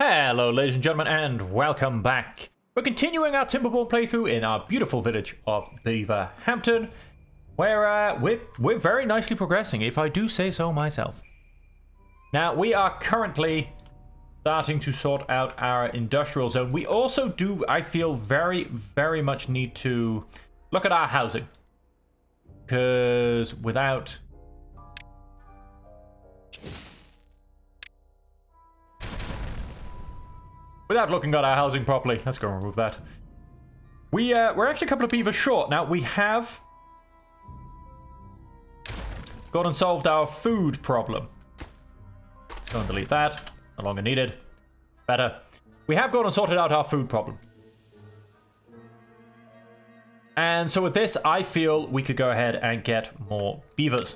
Hello ladies and gentlemen and welcome back. We're continuing our Timberborn playthrough in our beautiful village of Beaverhampton, where we're very nicely progressing, if I do say so myself. Now we are currently starting to sort out our industrial zone. We also do, I feel, very much need to look at our housing, because without looking at our housing properly, let's go remove that. We're actually a couple of beavers short. Now, we have gone and solved our food problem. Let's go and delete that. No longer needed. Better. We have gone and sorted out our food problem. And so with this, I feel we could go ahead and get more beavers.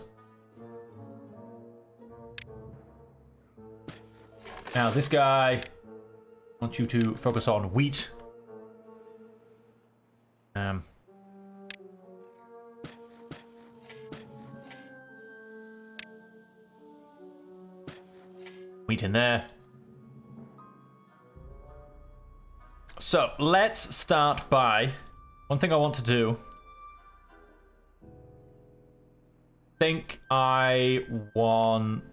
Now, this guy... I want you to focus on wheat. Wheat in there. So let's start by one thing I want to do. Think I want.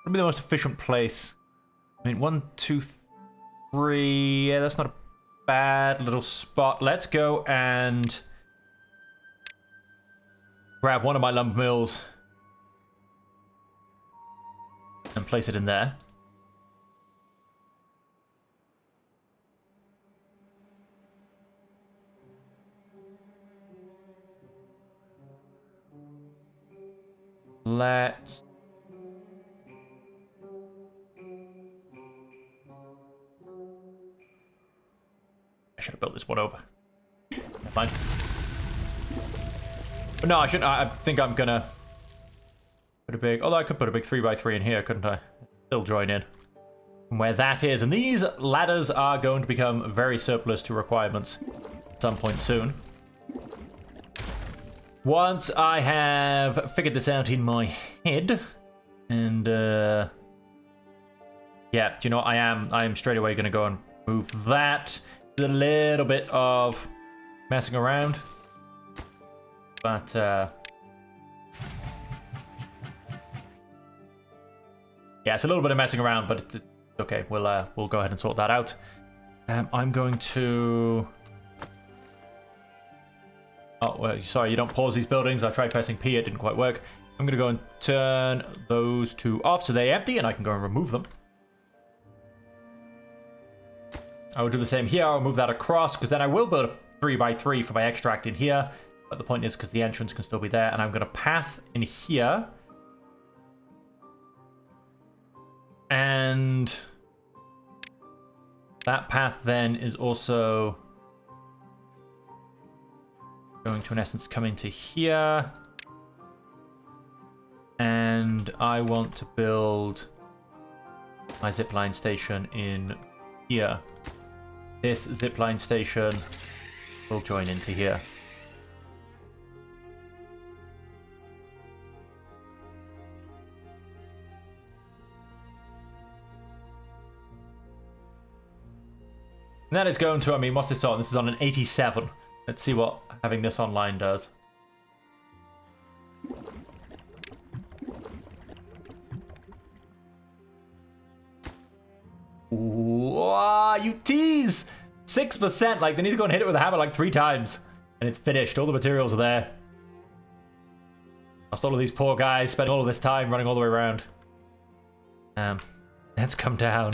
What would be the most efficient place? I mean, 1, 2, 3. Yeah, that's not a bad little spot. Let's go and grab one of my lumber mills and place it in there. Let's... I should have built this one over. Never mind. But no, I shouldn't. I think I'm gonna put a big... Although I could put a big 3x3 in here, couldn't I? Still join in from where that is. And these ladders are going to become very surplus to requirements at some point soon. Once I have figured this out in my head, and yeah, do you know what? I am straight away going to go and move that. A little bit of messing around, but yeah, it's a little bit of messing around, but it's okay. We'll go ahead and sort that out. I'm going to... Oh, well, sorry, you don't pause these buildings. I tried pressing P, it didn't quite work. I'm going to go and turn those two off so they're empty, and I can go and remove them. I will do the same here. I'll move that across, because then I will build a 3x3 for my extract in here. But the point is, because the entrance can still be there, and I'm going to path in here. And that path then is also going to, in essence, come into here. And I want to build my zipline station in here. This zipline station will join into here. And that is going to, I mean, what's this on? This is on an 87. Let's see what having this online does. Ooh, you tease! 6%, like they need to go and hit it with a hammer like 3 times. And it's finished. All the materials are there. Lost all of these poor guys, spent all of this time running all the way around. Let's come down.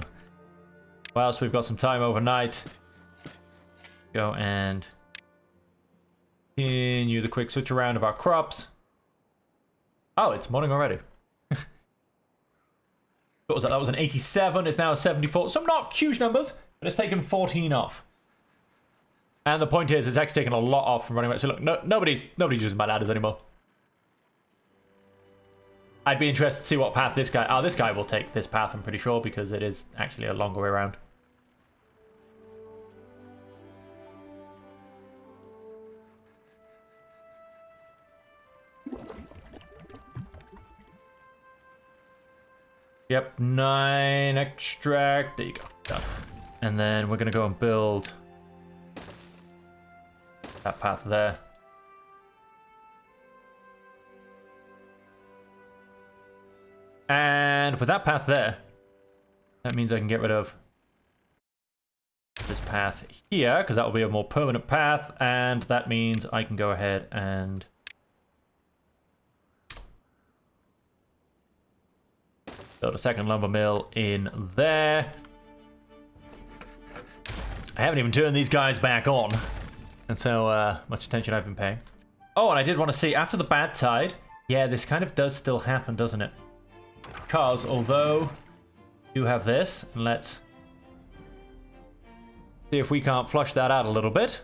Whilst we've got some time overnight. Go and continue the quick switch around of our crops. Oh, it's morning already. What was that? That was an 87. It's now a 74. Some not huge numbers, but it's taken 14 off. And the point is, it's actually taken a lot off from running away. So look, nobody's using my ladders anymore. I'd be interested to see what path this guy... Oh, this guy will take this path, I'm pretty sure, because it is actually a longer way around. Yep, 9 extract. There you go. Done. And then we're going to go and build that path there. And with that path there, that means I can get rid of this path here, because that will be a more permanent path, and that means I can go ahead and build a second lumber mill in there. I haven't even turned these guys back on, and so much attention I've been paying. Oh, and I did want to see, after the bad tide, yeah, this kind of does still happen, doesn't it? Because although you have this, and let's see if we can't flush that out a little bit.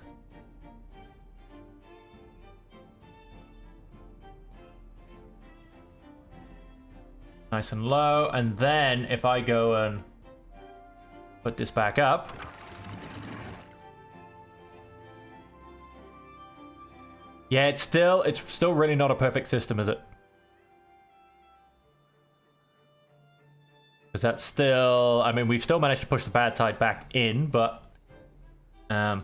Nice and low, and then if I go and put this back up, yeah, it's still really not a perfect system, is it? Because that's still, I mean, we've still managed to push the bad tide back in, but yeah,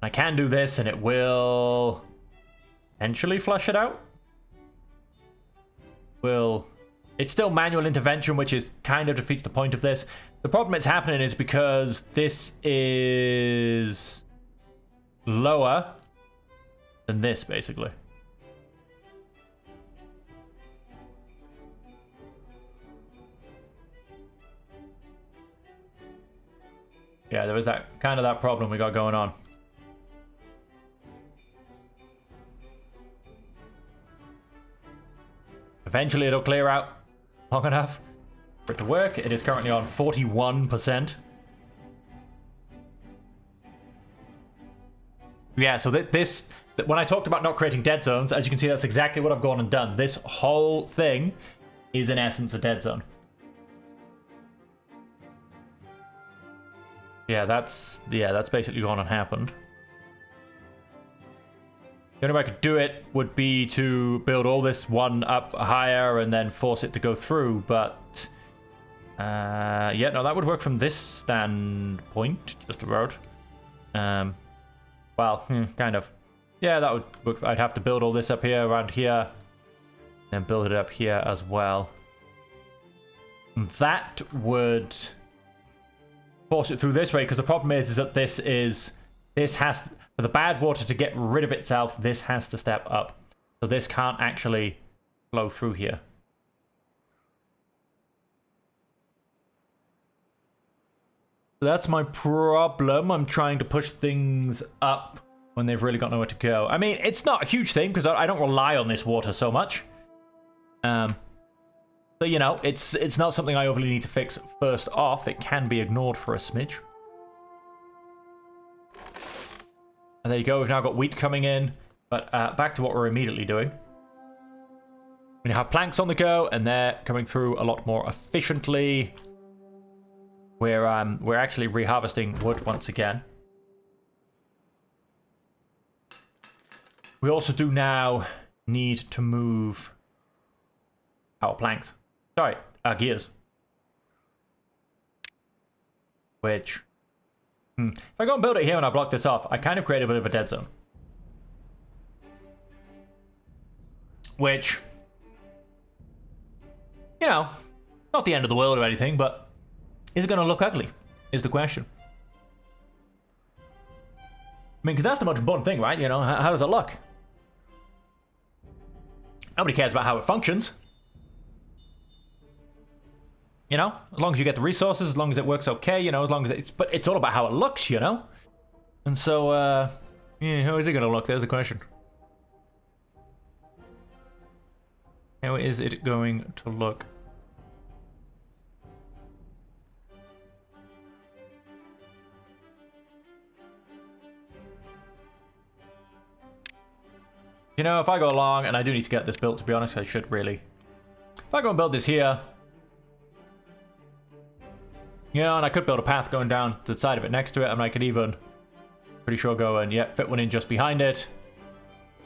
I can do this and it will potentially flush it out. It's still manual intervention, which is kind of defeats the point of this. The problem it's happening is because this is lower than this, basically. Yeah, there was that kind of that problem we got going on. Eventually it'll clear out long enough for it to work. It is currently on 41%. Yeah, so when I talked about not creating dead zones, as you can see, that's exactly what I've gone and done. This whole thing is in essence a dead zone. Yeah, that's basically gone and happened. The only way I could do it would be to build all this one up higher and then force it to go through, but yeah, no, that would work from this standpoint, just the road. Well, kind of. Yeah, that would work. I'd have to build all this up here, around here, and build it up here as well. And that would force it through this way, because the problem is that this has, for the bad water to get rid of itself, this has to step up. So this can't actually flow through here. So that's my problem. I'm trying to push things up when they've really got nowhere to go. I mean, it's not a huge thing, because I don't rely on this water so much. So, you know, it's not something I overly need to fix first off. It can be ignored for a smidge. And there you go. We've now got wheat coming in. But back to what we're immediately doing. We have planks on the go, and they're coming through a lot more efficiently. We're actually reharvesting wood once again. We also do now need to move our planks. Sorry, our gears. Which, if I go and build it here and I block this off, I kind of create a bit of a dead zone. Which, you know, not the end of the world or anything, but is it going to look ugly, is the question. I mean, because that's the most important thing, right? You know, how does it look? Nobody cares about how it functions. You know, as long as you get the resources, as long as it works okay, you know, as long as it's... But it's all about how it looks, you know? And so, yeah, how is it going to look? There's the question. How is it going to look? You know, if I go along, and I do need to get this built, to be honest, I should really. If I go and build this here... You know, and I could build a path going down to the side of it next to it, and I could even, pretty sure, go and, yeah, fit one in just behind it.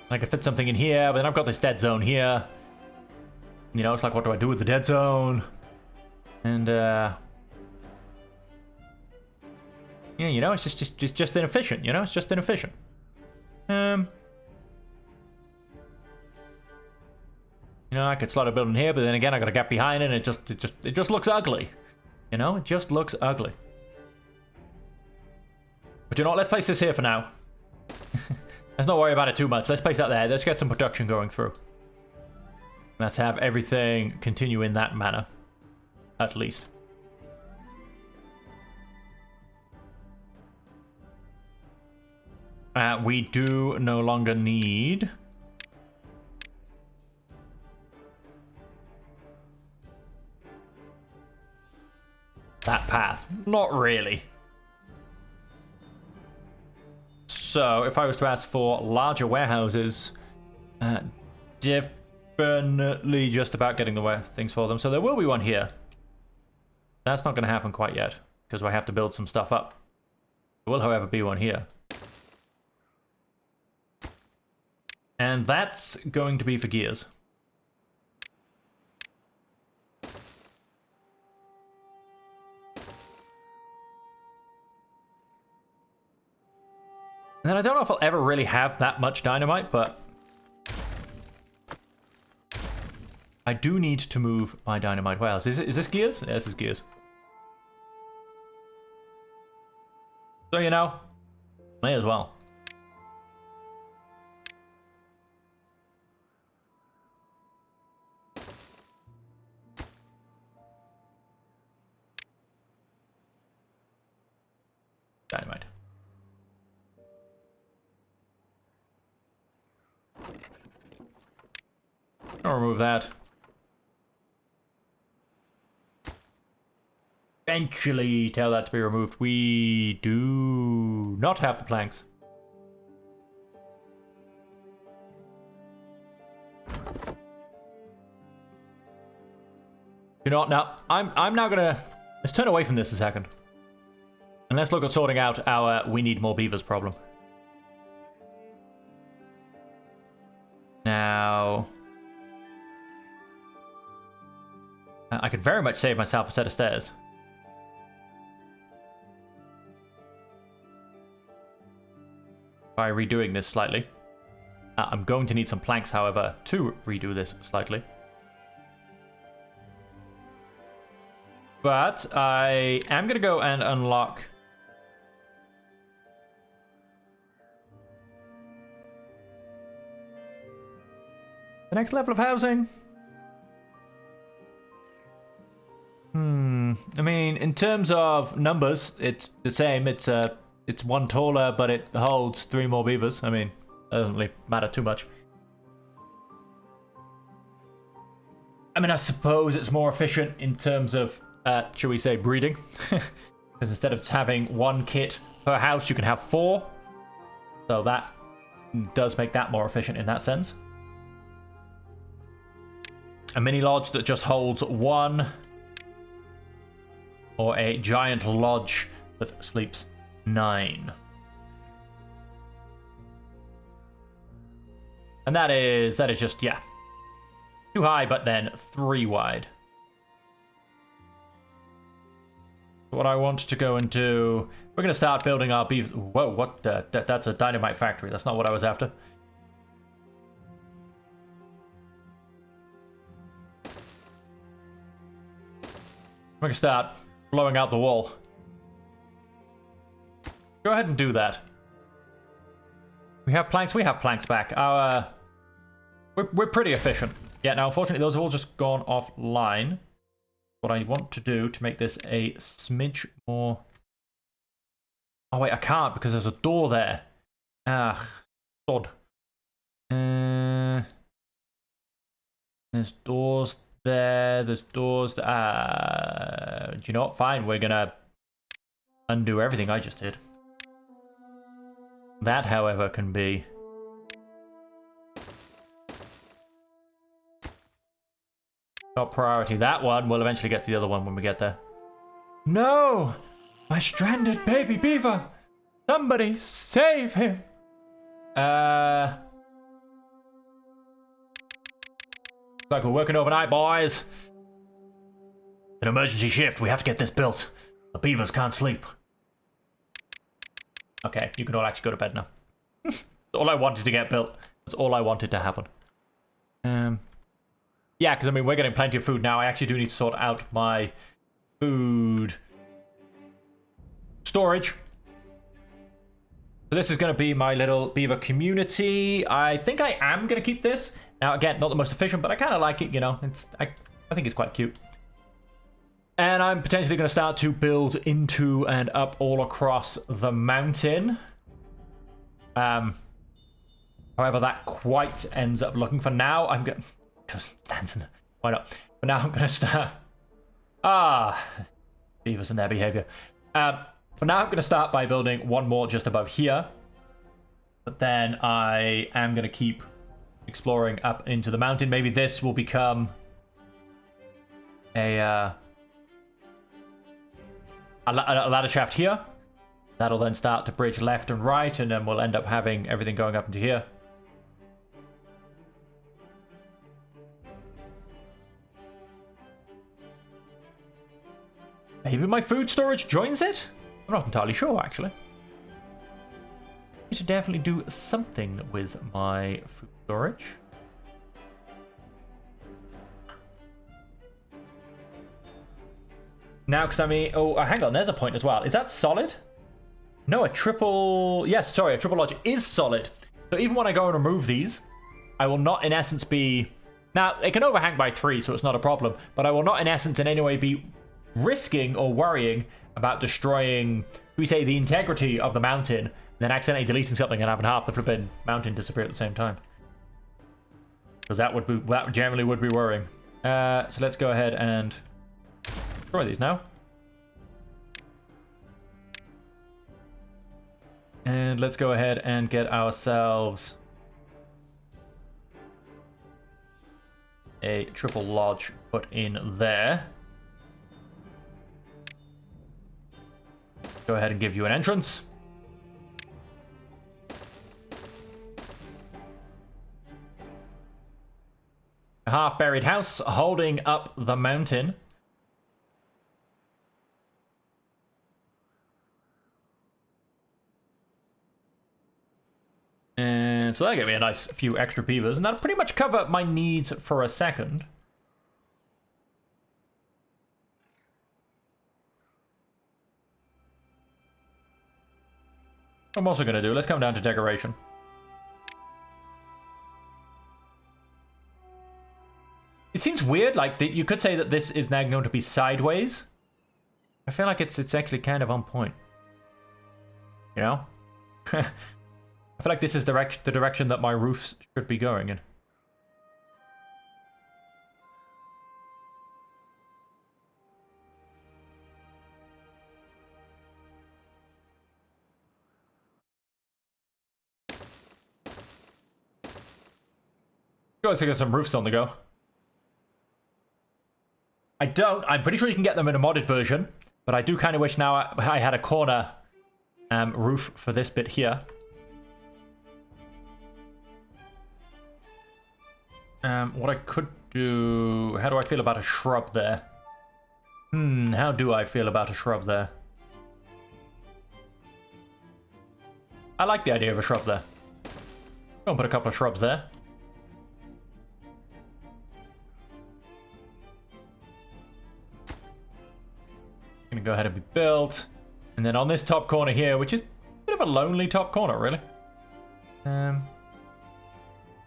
And I could fit something in here, but then I've got this dead zone here. You know, it's like, what do I do with the dead zone? And, yeah, you know, it's just inefficient, you know? It's just inefficient. You know, I could slot a building here, but then again, I gotta get behind it, and it just looks ugly. You know, it just looks ugly. But you know what? Let's place this here for now. Let's not worry about it too much. Let's place that there. Let's get some production going through. Let's have everything continue in that manner, at least. We do no longer need that path. Not really. So, if I was to ask for larger warehouses, definitely just about getting the things for them. So there will be one here. That's not going to happen quite yet, because I have to build some stuff up. There will, however, be one here. And that's going to be for gears. And then I don't know if I'll ever really have that much dynamite, but I do need to move my dynamite warehouse. Is this gears? Yeah, this is gears. So, you know, may as well. Dynamite. I'll remove that. Eventually tell that to be removed. We do not have the planks. You know what? Now, I'm now gonna... Let's turn away from this a second. And let's look at sorting out our we need more beavers problem. Now... I could very much save myself a set of stairs. By redoing this slightly. I'm going to need some planks, however, to redo this slightly. But I am going to go and unlock... the next level of housing. I mean, in terms of numbers, it's the same. It's one taller, but it holds 3 more beavers. I mean, it doesn't really matter too much. I mean, I suppose it's more efficient in terms of, shall we say, breeding. Because instead of having 1 kit per house, you can have 4. So that does make that more efficient in that sense. A mini lodge that just holds 1... or a giant lodge that sleeps 9. And that is just, yeah, too high, but then 3 wide. What I want to go and do, we're going to start building our beef. Whoa, what the? That's a dynamite factory. That's not what I was after. We're going to start blowing out the wall. Go ahead and do that. We have planks. We have planks back. Our we're pretty efficient. Yeah. Now, unfortunately, those have all just gone offline. What I want to do to make this a smidge more. Oh wait, I can't because there's a door there. Ah, sod. There's doors there. There's doors there. Do you know what? Fine. We're gonna undo everything I just did. That, however, can be top priority. That one will eventually get to the other one when we get there. No! My stranded baby beaver! Somebody save him! But like we're working overnight, boys. An emergency shift. We have to get this built. The beavers can't sleep. Okay, you can all actually go to bed now. That's all I wanted to get built. That's all I wanted to happen. Yeah, because I mean, we're getting plenty of food now. I actually do need to sort out my food storage. So this is going to be my little beaver community. I think I am going to keep this. Now, again, not the most efficient, but I kind of like it, you know. I think it's quite cute. And I'm potentially going to start to build into and up all across the mountain. However that quite ends up looking. For now, I'm going to... Why not? For now, I'm going to start... Beavers and their behavior. For now, I'm going to start by building one more just above here. But then I am going to keep exploring up into the mountain. Maybe this will become a ladder shaft here. That'll then start to bridge left and right, and then we'll end up having everything going up into here. Maybe my food storage joins it? I'm not entirely sure, actually. I should definitely do something with my food storage. Now, because I mean... Oh, hang on, there's a point as well. Is that solid? No, a triple... Yes, sorry, a triple lodge is solid. So even when I go and remove these, I will not, in essence, be... Now, it can overhang by 3, so it's not a problem. But I will not, in essence, in any way be risking or worrying about destroying, we say, the integrity of the mountain, and then accidentally deleting something and having half the flipping mountain disappear at the same time. Because that generally would be worrying. So let's go ahead and destroy these now. And let's go ahead and get ourselves a triple lodge put in there. Go ahead and give you an entrance. A half-buried house holding up the mountain. And so that'll give me a nice few extra beavers, and that'll pretty much cover my needs for a second. What I'm also going to do, let's come down to decoration. It seems weird, like, you could say that this is now going to be sideways. I feel like it's actually kind of on point. You know? I feel like this is the direction that my roofs should be going in. Go to get some roofs on the go. I'm pretty sure you can get them in a modded version, but I do kind of wish now I had a corner roof for this bit here. What I could do... How do I feel about a shrub there? How do I feel about a shrub there? I like the idea of a shrub there. Go and put a couple of shrubs there. Gonna go ahead and be built. And then on this top corner here, which is a bit of a lonely top corner, really.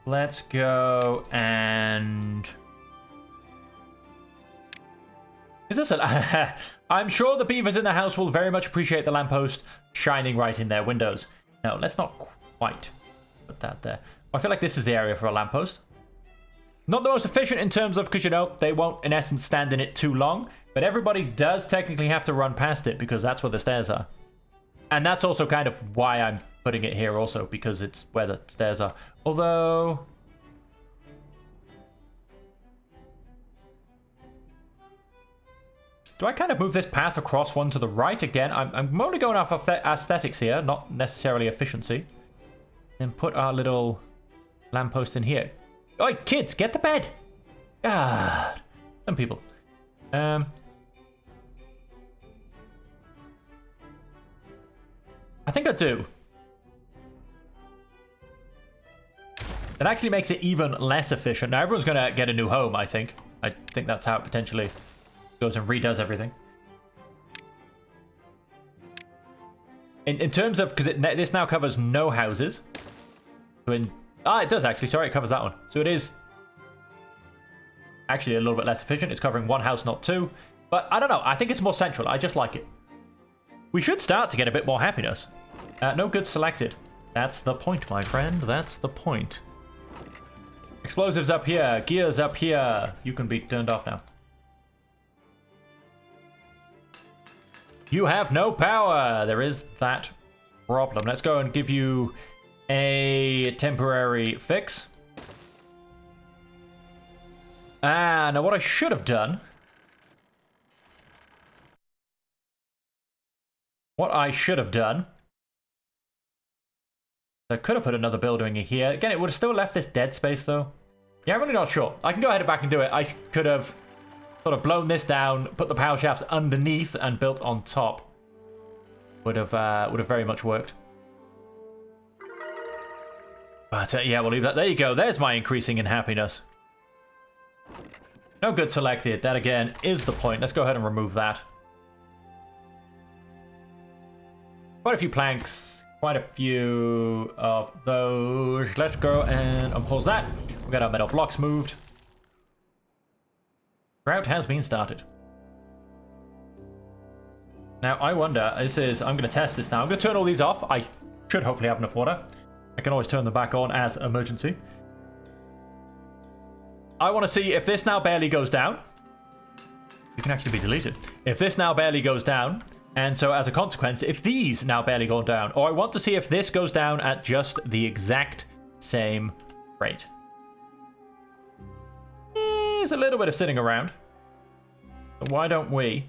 Let's go and... Is this a... I'm sure the beavers in the house will very much appreciate the lamppost shining right in their windows. No, let's not quite put that there. I feel like this is the area for a lamppost. Not the most efficient in terms of, because, you know, they won't, in essence, stand in it too long. But everybody does technically have to run past it, because that's where the stairs are. And that's also kind of why I'm putting it here also, because it's where the stairs are. Although... Do I kind of move this path across one to the right again? I'm only going off of aesthetics here, not necessarily efficiency. Then put our little lamppost in here. Oi, kids, get to bed! God. Some people. I think I do. It actually makes it even less efficient. Now everyone's going to get a new home, I think. I think that's how it potentially goes and redoes everything. In terms of, because this now covers no houses. So it does actually. Sorry, it covers that one. So it is actually a little bit less efficient. It's covering one house, not two. But I don't know. I think it's more central. I just like it. We should start to get a bit more happiness. No goods selected. That's the point, my friend. That's the point. Explosives up here. Gears up here. You can be turned off now. You have no power. There is that problem. Let's go and give you a temporary fix. Now what I should have done... I could have put another building in here. Again, it would have still left this dead space, though. Yeah, I'm really not sure. I can go ahead and back and do it. I could have sort of blown this down, put the power shafts underneath, and built on top. Would have very much worked. But yeah, we'll leave that. There you go. There's my increasing in happiness. No good selected. That, again, is the point. Let's go ahead and remove that. Quite a few planks. Quite a few of those. Let's go and unpause that. We got our metal blocks moved. Drought has been started. Now, I wonder, I'm going to test this now. I'm going to turn all these off. I should hopefully have enough water. I can always turn them back on as emergency. I want to see if this now barely goes down. It can actually be deleted. If this now barely goes down, and so as a consequence, if these now barely go down, or I want to see if this goes down at just the exact same rate. There's a little bit of sitting around. So why don't we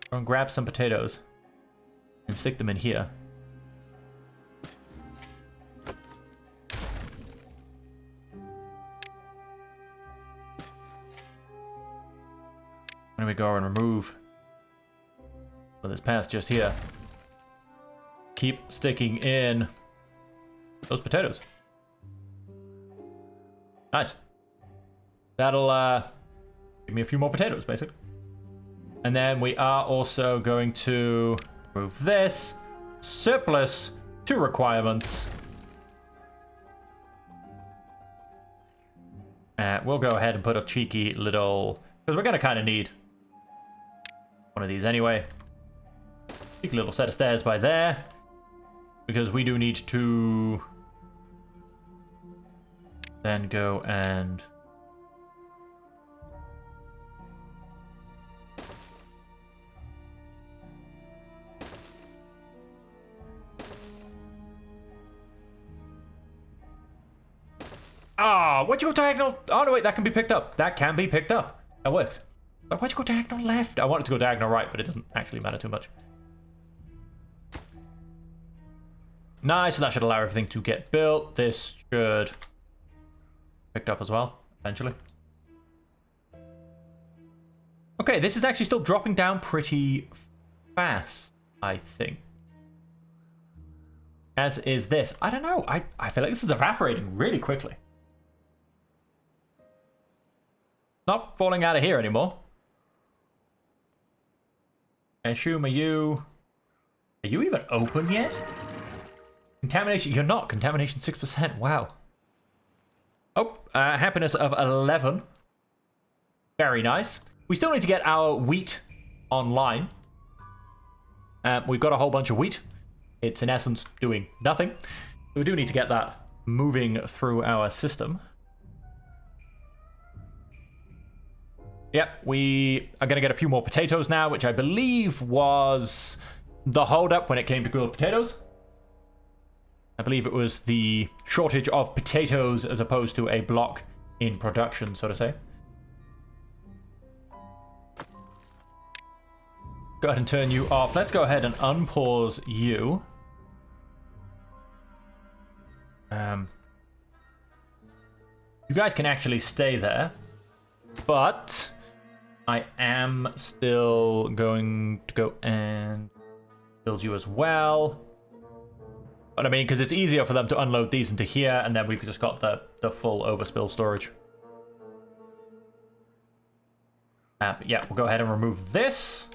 go and grab some potatoes and stick them in here. When we go and remove this path just here. Keep sticking in those potatoes. Nice. That'll give me a few more potatoes, basically. And then we are also going to remove this. Surplus to requirements. We'll go ahead and put a cheeky little... because we're going to kind of need one of these anyway. Cheeky little set of stairs by there. Because we do need to then go and... why'd you go diagonal? Oh, no, wait, that can be picked up. That can be picked up. That works. But why'd you go diagonal left? I wanted to go diagonal right, but it doesn't actually matter too much. Nice, so that should allow everything to get built. This should be picked up as well, eventually. Okay, this is actually still dropping down pretty fast, I think. As is this. I don't know. I feel like this is evaporating really quickly. Not falling out of here anymore. I assume, are you even open yet? Contamination, you're not. Contamination 6%, wow. Oh, happiness of 11. Very nice. We still need to get our wheat online. We've got a whole bunch of wheat. It's in essence doing nothing. We do need to get that moving through our system. Yep, we are going to get a few more potatoes now, which I believe was the holdup when it came to grilled potatoes. I believe it was the shortage of potatoes as opposed to a block in production, so to say. Go ahead and turn you off. Let's go ahead and unpause you. You guys can actually stay there. but I am still going to go and build you as well. But I mean, because it's easier for them to unload these into here, and then we've just got the full overspill storage. Yeah, we'll go ahead and remove this.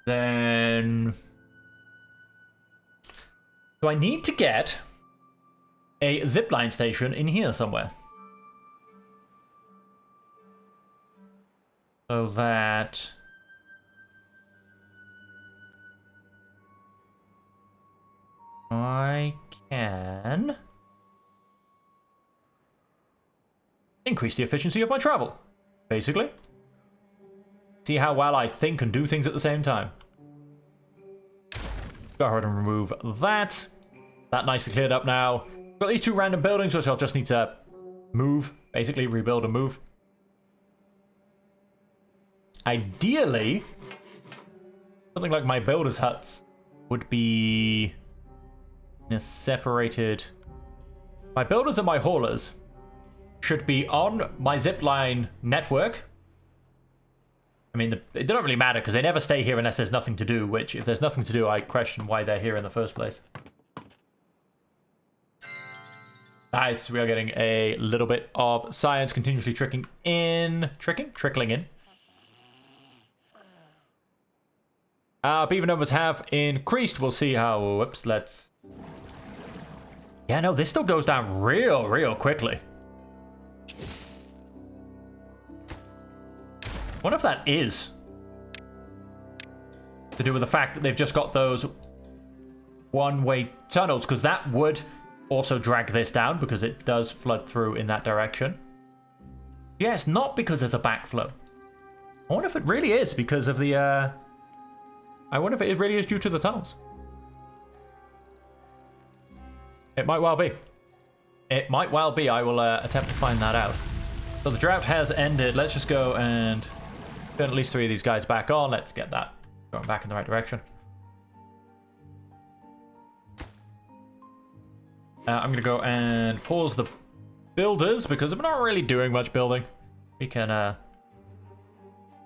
Then... So I need to get a zipline station in here somewhere. So that... I can... increase the efficiency of my travel, basically. See how well I think and do things at the same time. Go ahead and remove that. That nicely cleared up now. Got these two random buildings, which I'll just need to move. Basically, rebuild and move. Ideally, something like my builder's huts would be in a separated... My builders and my haulers should be on my zipline network. I mean, it doesn't really matter because they never stay here unless there's nothing to do, which if there's nothing to do, I question why they're here in the first place. Nice, we are getting a little bit of science continuously trickling in. Beaver numbers have increased. We'll see how, whoops, let's... Yeah, no, this still goes down real quickly. What if that is to do with the fact that they've just got those one-way tunnels? Because that would also drag this down because it does flood through in that direction. Yeah, it's not because there's a backflow. I wonder if it really is because of the... I wonder if it really is due to the tunnels. It might well be. It might well be. I will attempt to find that out. So the drought has ended. Let's just go and turn at least 3 of these guys back on. Let's get that going back in the right direction. I'm going to go and pause the builders because I'm not really doing much building. We can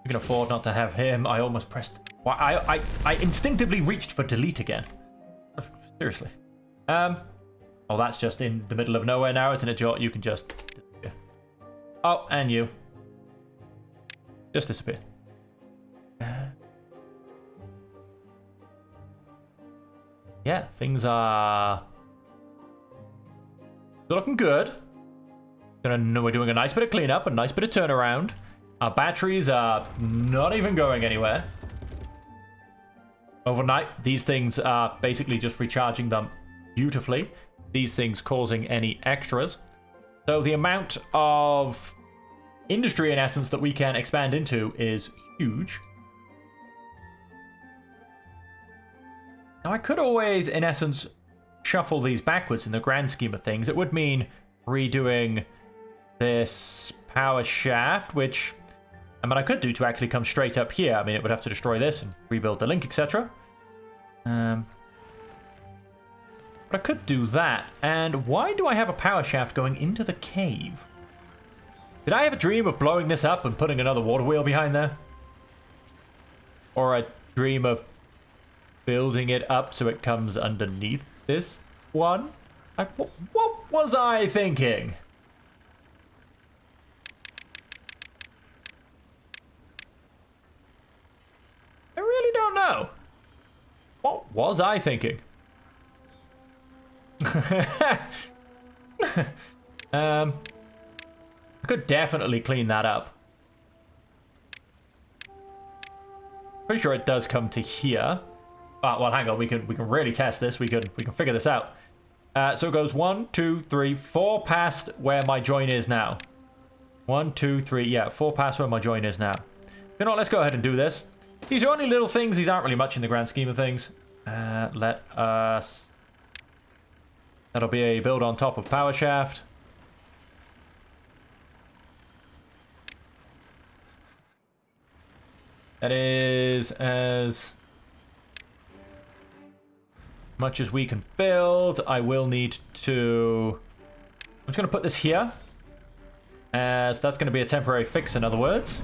afford not to have him. I almost pressed... I instinctively reached for delete again. Seriously. Oh, that's just in the middle of nowhere now, isn't it, Jot? You can just... Oh, and you. Just disappear. Yeah, things are... They're looking good. We're doing a nice bit of cleanup, a nice bit of turnaround. Our batteries are not even going anywhere. Overnight, these things are basically just recharging them beautifully. These things causing any extras. So the amount of industry, in essence, that we can expand into is huge. Now, I could always, in essence, shuffle these backwards in the grand scheme of things. It would mean redoing this power shaft, which... I mean, I could do to actually come straight up here. I mean, it would have to destroy this and rebuild the link, etc. But I could do that. And why do I have a power shaft going into the cave? Did I have a dream of blowing this up and putting another water wheel behind there? Or a dream of building it up so it comes underneath this one? Like, what was I thinking? I really don't know. What was I thinking? I could definitely clean that up. Pretty sure it does come to here. Well, hang on. We can really test this. We can figure this out. So it goes 1, 2, 3, 4 past where my join is now. 1, 2, 3. Yeah, 4 past where my join is now. You know what? Let's go ahead and do this. These are only little things. These aren't really much in the grand scheme of things. Let us... That'll be a build on top of power shaft. That is as much as we can build. I will need to... I'm just going to put this here, as that's going to be a temporary fix, in other words.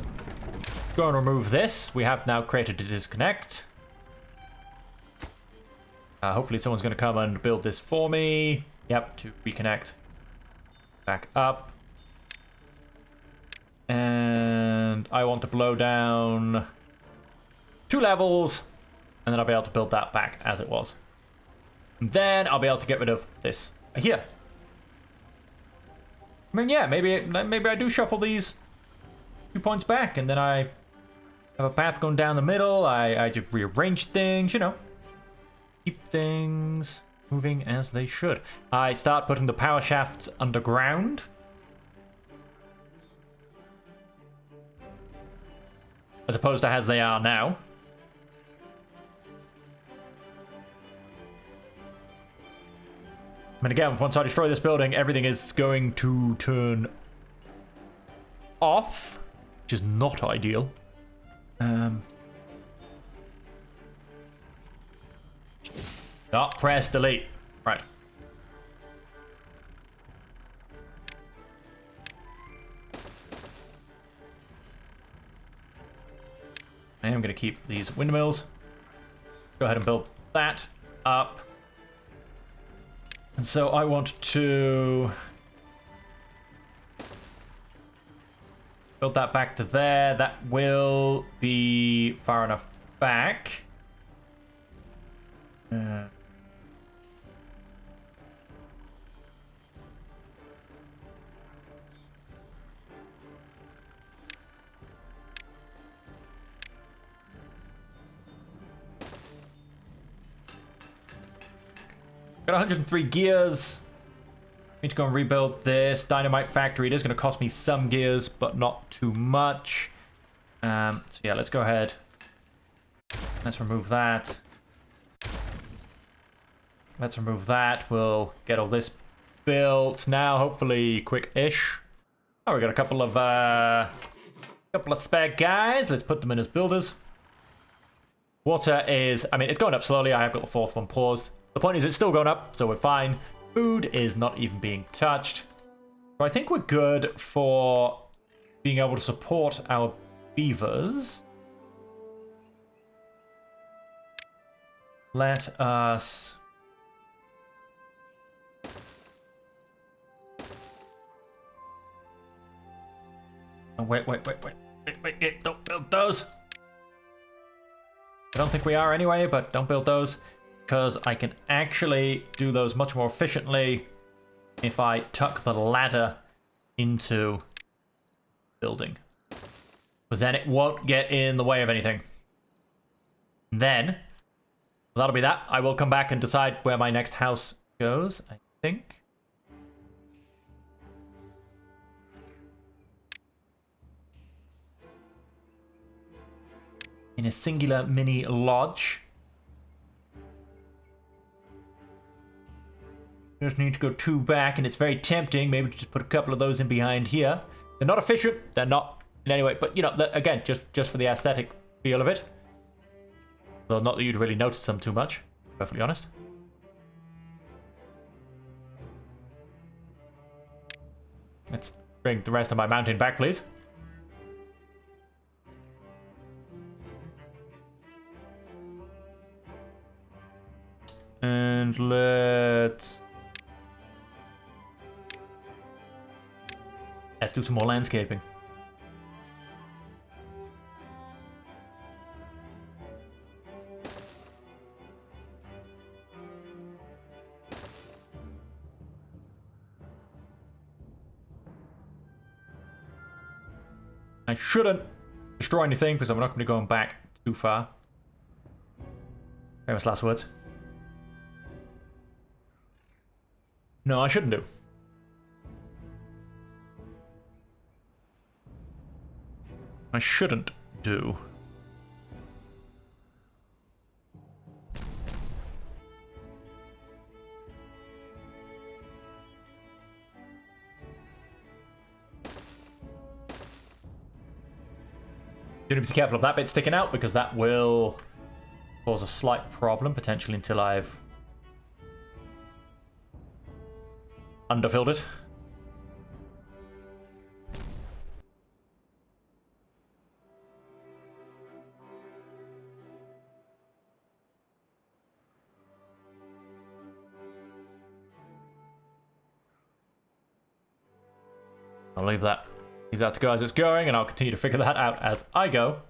Go and remove this. We have now created a disconnect. Hopefully someone's going to come and build this for me. Yep, to reconnect. Back up. And I want to blow down 2 levels, and then I'll be able to build that back as it was. And then I'll be able to get rid of this here. I mean, yeah, maybe I do shuffle these 2 points back, and then I have a path going down the middle. I just rearrange things, you know. Keep things moving as they should. I start putting the power shafts underground. As opposed to as they are now. I mean, again, once I destroy this building, everything is going to turn off, which is not ideal. Not press delete. Right. I am going to keep these windmills. Go ahead and build that up. And so I want to build that back to there. That will be far enough back. Got 103 gears. Need to go and rebuild this dynamite factory. It is going to cost me some gears, but not too much. So yeah, let's go ahead. Let's remove that. Let's remove that. We'll get all this built now. Hopefully, quick-ish. Oh, we got a couple of spare guys. Let's put them in as builders. Water is, I mean, it's going up slowly. I have got the 4th one paused. The point is it's still going up, so we're fine. Food is not even being touched. So I think we're good for being able to support our beavers. Let us... Oh, wait, don't build those. I don't think we are anyway, but don't build those. Because I can actually do those much more efficiently if I tuck the ladder into building. Because then it won't get in the way of anything. Then, that'll be that. I will come back and decide where my next house goes, I think. In a singular mini lodge. Just need to go 2 back, and it's very tempting. Maybe just put a couple of those in behind here. They're not efficient. They're not in any way. But, you know, again, just for the aesthetic feel of it. Well, not that you'd really notice them too much, to be perfectly honest. Let's bring the rest of my mountain back, please. And let's do some more landscaping. I shouldn't destroy anything because I'm not going to be going back too far. Famous last words. No, I shouldn't do. I shouldn't do. Do need to be careful of that bit sticking out because that will cause a slight problem potentially until I've underfilled it. I'll leave that to go as it's going, and I'll continue to figure that out as I go.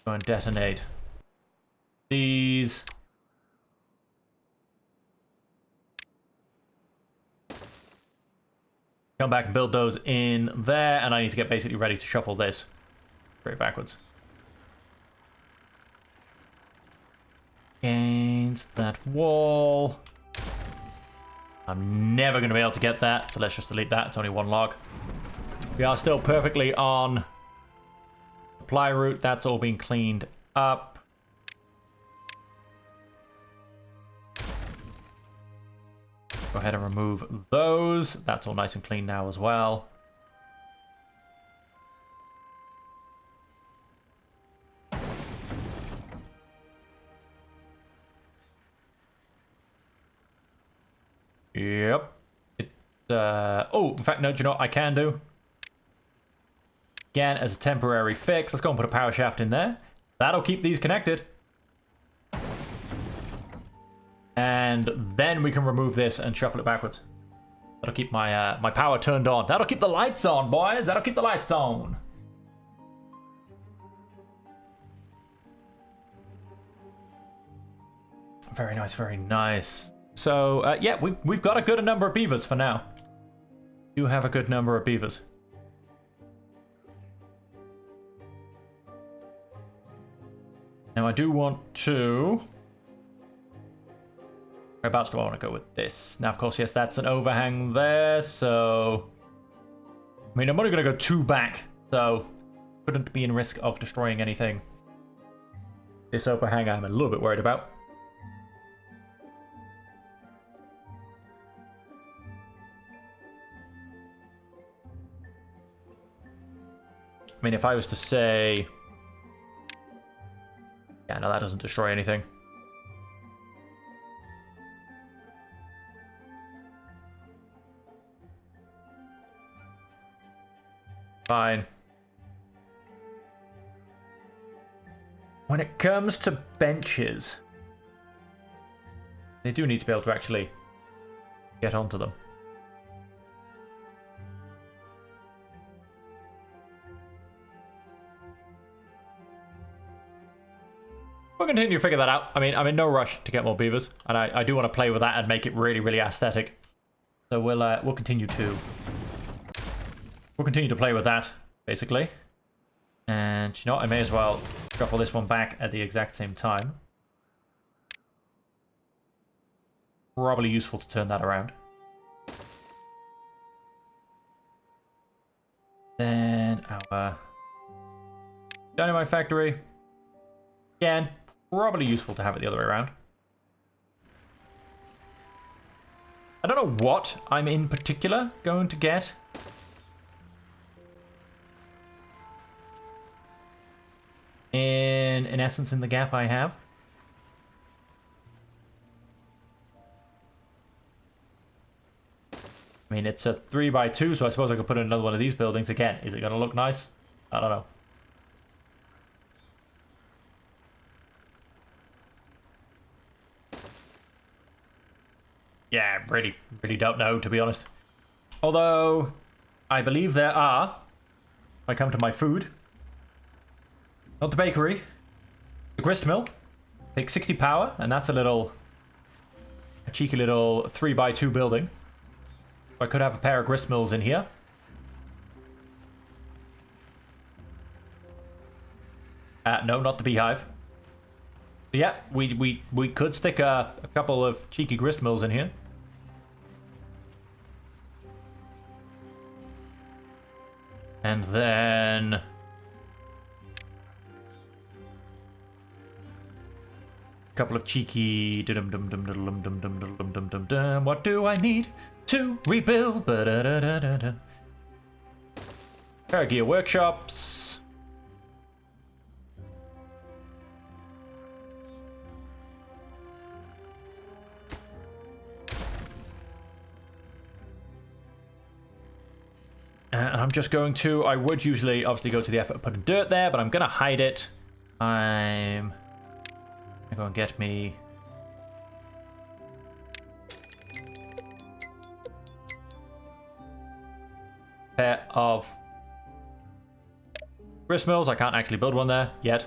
Go and detonate these. Come back and build those in there, and I need to get basically ready to shuffle this straight backwards. Against that wall. I'm never going to be able to get that, so let's just delete that. It's only one log. We are still perfectly on supply route. That's all being cleaned up. Go ahead and remove those. That's all nice and clean now as well. Yep. Oh, in fact, no, do you know what I can do? Again, as a temporary fix, let's go and put a power shaft in there. That'll keep these connected. And then we can remove this and shuffle it backwards. That'll keep my my power turned on. That'll keep the lights on, boys. That'll keep the lights on. Very nice, very nice. So, yeah, we've got a good number of beavers for now. We do have a good number of beavers. Now, I do want to... Whereabouts do I want to go with this? Now, of course, yes, that's an overhang there, so... I mean, I'm only going to go 2 back, so... Shouldn't be in risk of destroying anything. This overhang I'm a little bit worried about. I mean, if I was to say... Yeah, no, that doesn't destroy anything. Fine. When it comes to benches, they do need to be able to actually get onto them. We'll continue to figure that out. I mean, I'm in no rush to get more beavers, and I do want to play with that and make it really, really aesthetic. So we'll continue to play with that, basically. And you know what? I may as well shuffle this one back at the exact same time. Probably useful to turn that around. Then our dynamite factory. Again, probably useful to have it the other way around. I don't know what I'm in particular going to get. In essence, in the gap I have. I mean, it's a 3x2, so I suppose I could put in another one of these buildings. Again, is it going to look nice? I don't know. Yeah, really don't know, to be honest. Although, I believe there are, if I come to my food, not the bakery, the grist mill, takes 60 power, and that's a cheeky little 3x2 building. I could have a pair of grist mills in here. No, not the beehive. So yeah, we could stick a couple of cheeky grist mills in here. And then... a couple of cheeky... What do I need to rebuild? Pair of gear workshops. I'm just going to... I would usually obviously go to the effort of putting dirt there, but I'm going to hide it. I'm going to go and get me... pair of grist mills. I can't actually build one there yet.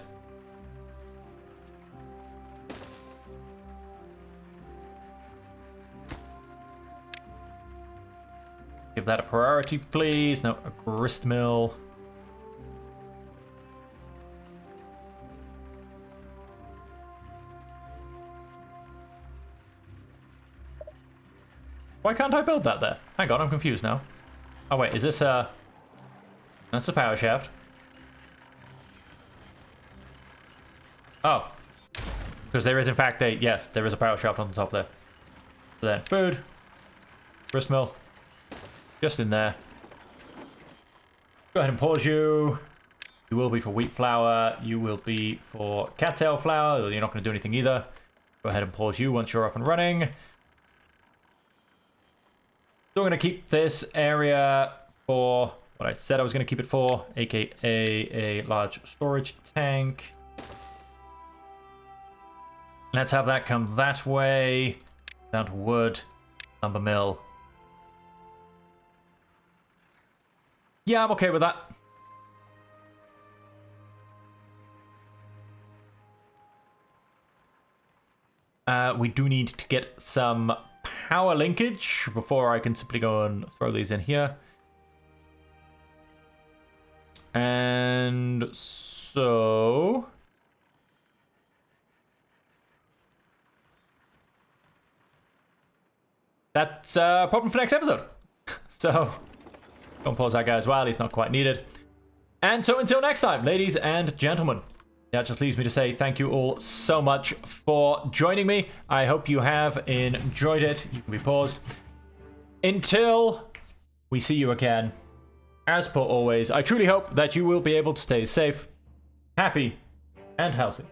Give that a priority, please. No, a grist mill. Why can't I build that there? Hang on, I'm confused now. Oh wait, is this a... That's a power shaft. Oh. Because there is in fact a... Yes, there is a power shaft on the top there. So then, food. Grist mill. Just in there. Go ahead and pause you. You will be for wheat flour. You will be for cattail flour. You're not going to do anything either. Go ahead and pause you once you're up and running. So I'm going to keep this area for what I said I was going to keep it for, aka a large storage tank. Let's have that come that way. Down to wood. Lumber mill. Yeah, I'm okay with that. We do need to get some power linkage before I can simply go and throw these in here. And so... that's a problem for next episode. So... Don't pause that guy as well, he's not quite needed. And so until next time, ladies and gentlemen, that just leaves me to say thank you all so much for joining me. I hope you have enjoyed it. You can be paused. Until we see you again, as per always, I truly hope that you will be able to stay safe, happy, and healthy.